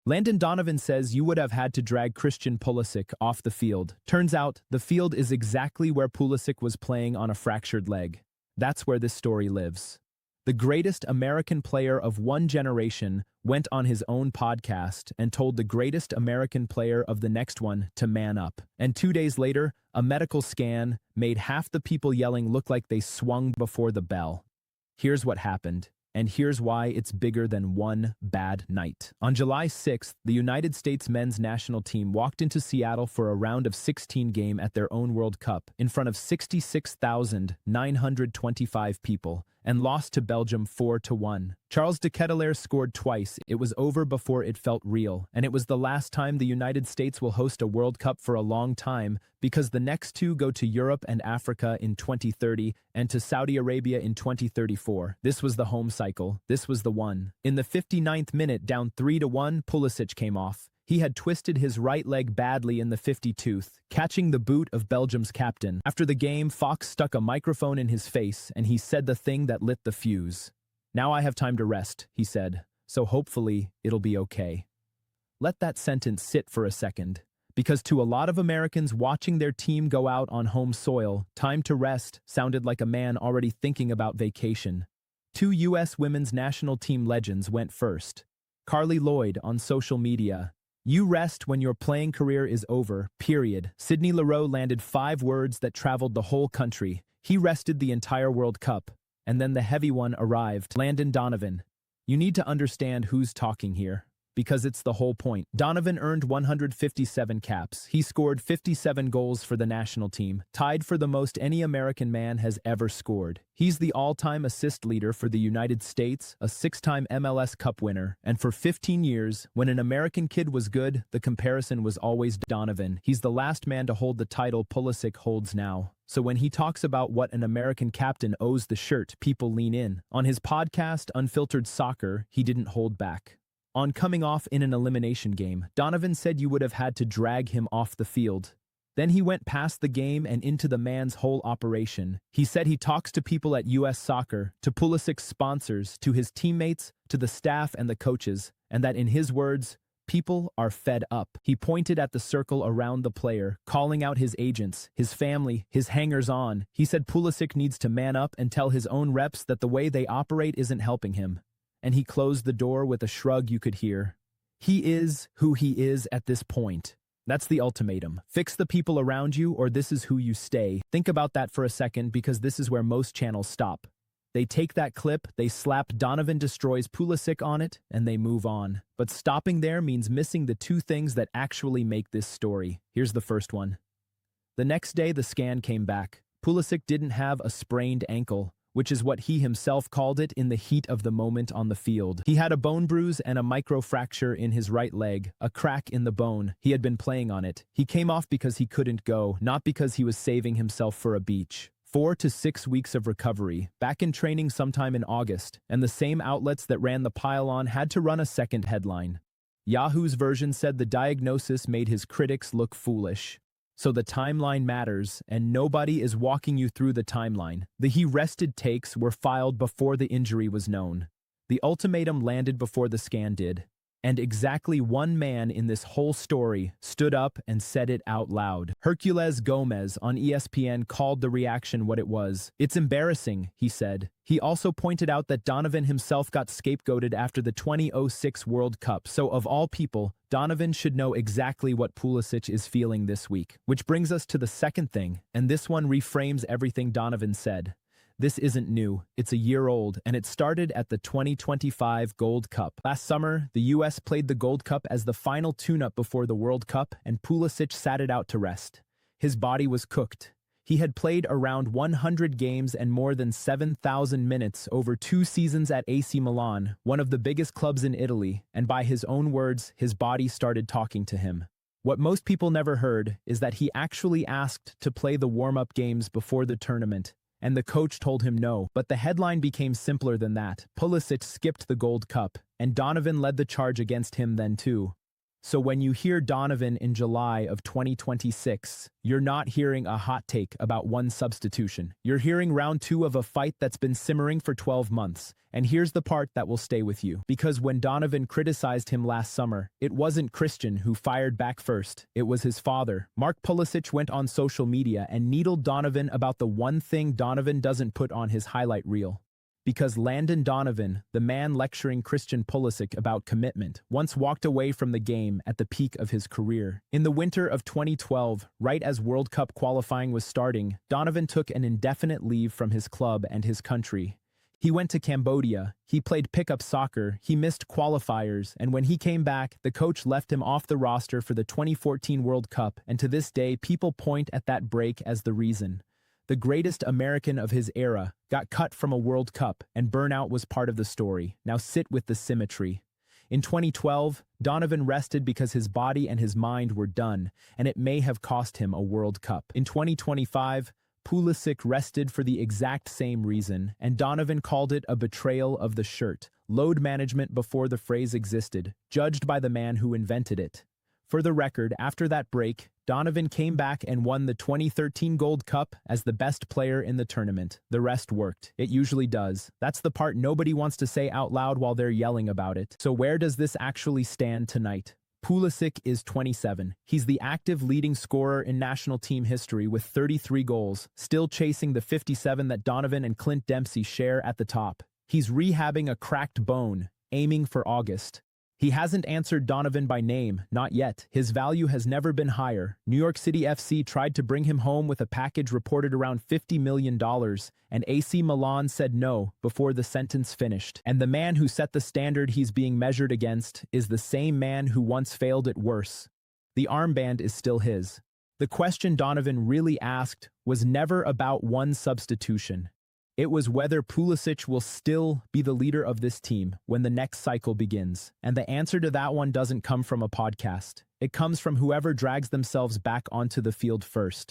Landon Donovan says you would have had to drag Christian Pulisic off the field. Turns out, the field is exactly where Pulisic was playing on a fractured leg. That's where this story lives. The greatest American player of one generation went on his own podcast and told the greatest American player of the next one to man up. And 2 days later, a medical scan made half the people yelling look like they swung before the bell. Here's what happened. And here's why it's bigger than one bad night. On July 6th, the United States men's national team walked into Seattle for a round of 16 game at their own World Cup in front of 66,925 people and lost to Belgium 4-1. Charles de Ketelaere scored twice. It was over before it felt real, and it was the last time the United States will host a World Cup for a long time because the next two go to Europe and Africa in 2030 and to Saudi Arabia in 2034. This was the home cycle. This was the one. In the 59th minute, down 3-1, Pulisic came off. He had twisted his right leg badly in the 52nd, catching the boot of Belgium's captain. After the game, Fox stuck a microphone in his face, and he said the thing that lit the fuse. "Now I have time to rest," he said, "so hopefully it'll be okay." Let that sentence sit for a second, because to a lot of Americans watching their team go out on home soil, time to rest sounded like a man already thinking about vacation. Two U.S. women's national team legends went first. Carly Lloyd on social media. "You rest when your playing career is over, period." Sidney Leroux landed 5 words that traveled the whole country. He rested the entire World Cup. And then the heavy one arrived. Landon Donovan. You need to understand who's talking here, because it's the whole point. Donovan earned 157 caps. He scored 57 goals for the national team, tied for the most any American man has ever scored. He's the all-time assist leader for the United States, a 6-time MLS Cup winner, and for 15 years, when an American kid was good, the comparison was always Donovan. He's the last man to hold the title Pulisic holds now. So when he talks about what an American captain owes the shirt, people lean in. On his podcast, Unfiltered Soccer, he didn't hold back. On coming off in an elimination game, Donovan said you would have had to drag him off the field. Then he went past the game and into the man's whole operation. He said he talks to people at US Soccer, to Pulisic's sponsors, to his teammates, to the staff and the coaches, and that in his words, people are fed up. He pointed at the circle around the player, calling out his agents, his family, his hangers-on. He said Pulisic needs to man up and tell his own reps that the way they operate isn't helping him. And he closed the door with a shrug you could hear. He is who he is at this point. That's the ultimatum. Fix the people around you or this is who you stay. Think about that for a second because this is where most channels stop. They take that clip, they slap Donovan destroys Pulisic on it, and they move on. But stopping there means missing the 2 things that actually make this story. Here's the first one. The next day the scan came back. Pulisic didn't have a sprained ankle, which is what he himself called it in the heat of the moment on the field. He had a bone bruise and a microfracture in his right leg, a crack in the bone. He had been playing on it. He came off because he couldn't go, not because he was saving himself for a beach. 4 to 6 weeks of recovery, back in training sometime in August, and the same outlets that ran the pile-on had to run a second headline. Yahoo's version said the diagnosis made his critics look foolish. So the timeline matters, and nobody is walking you through the timeline. The he rested takes were filed before the injury was known. The ultimatum landed before the scan did. And exactly one man in this whole story stood up and said it out loud. Herculez Gomez on ESPN called the reaction what it was. "It's embarrassing," he said. He also pointed out that Donovan himself got scapegoated after the 2006 World Cup, so of all people, Donovan should know exactly what Pulisic is feeling this week. Which brings us to the second thing, and this one reframes everything Donovan said. This isn't new, it's a year old, and it started at the 2025 Gold Cup. Last summer, the US played the Gold Cup as the final tune-up before the World Cup, and Pulisic sat it out to rest. His body was cooked. He had played around 100 games and more than 7,000 minutes over 2 seasons at AC Milan, one of the biggest clubs in Italy, and by his own words, his body started talking to him. What most people never heard is that he actually asked to play the warm-up games before the tournament, and the coach told him no. But the headline became simpler than that. Pulisic skipped the Gold Cup, and Donovan led the charge against him then too. So when you hear Donovan in July of 2026, you're not hearing a hot take about one substitution. You're hearing round 2 of a fight that's been simmering for 12 months. And here's the part that will stay with you. Because when Donovan criticized him last summer, it wasn't Christian who fired back first. It was his father. Mark Pulisic went on social media and needled Donovan about the one thing Donovan doesn't put on his highlight reel. Because Landon Donovan, the man lecturing Christian Pulisic about commitment, once walked away from the game at the peak of his career. In the winter of 2012, right as World Cup qualifying was starting, Donovan took an indefinite leave from his club and his country. He went to Cambodia, he played pickup soccer, he missed qualifiers, and when he came back, the coach left him off the roster for the 2014 World Cup, and to this day, people point at that break as the reason. The greatest American of his era got cut from a World Cup, and burnout was part of the story. Now sit with the symmetry. In 2012, Donovan rested because his body and his mind were done, and it may have cost him a World Cup. In 2025, Pulisic rested for the exact same reason, and Donovan called it a betrayal of the shirt, load management before the phrase existed, judged by the man who invented it. For the record, after that break, Donovan came back and won the 2013 Gold Cup as the best player in the tournament. The rest worked. It usually does. That's the part nobody wants to say out loud while they're yelling about it. So where does this actually stand tonight? Pulisic is 27. He's the active leading scorer in national team history with 33 goals, still chasing the 57 that Donovan and Clint Dempsey share at the top. He's rehabbing a cracked bone, aiming for August. He hasn't answered Donovan by name, not yet. His value has never been higher. New York City FC tried to bring him home with a package reported around $50 million, and AC Milan said no before the sentence finished. And the man who set the standard he's being measured against is the same man who once failed it worse. The armband is still his. The question Donovan really asked was never about one substitution. It was whether Pulisic will still be the leader of this team when the next cycle begins. And the answer to that one doesn't come from a podcast. It comes from whoever drags themselves back onto the field first.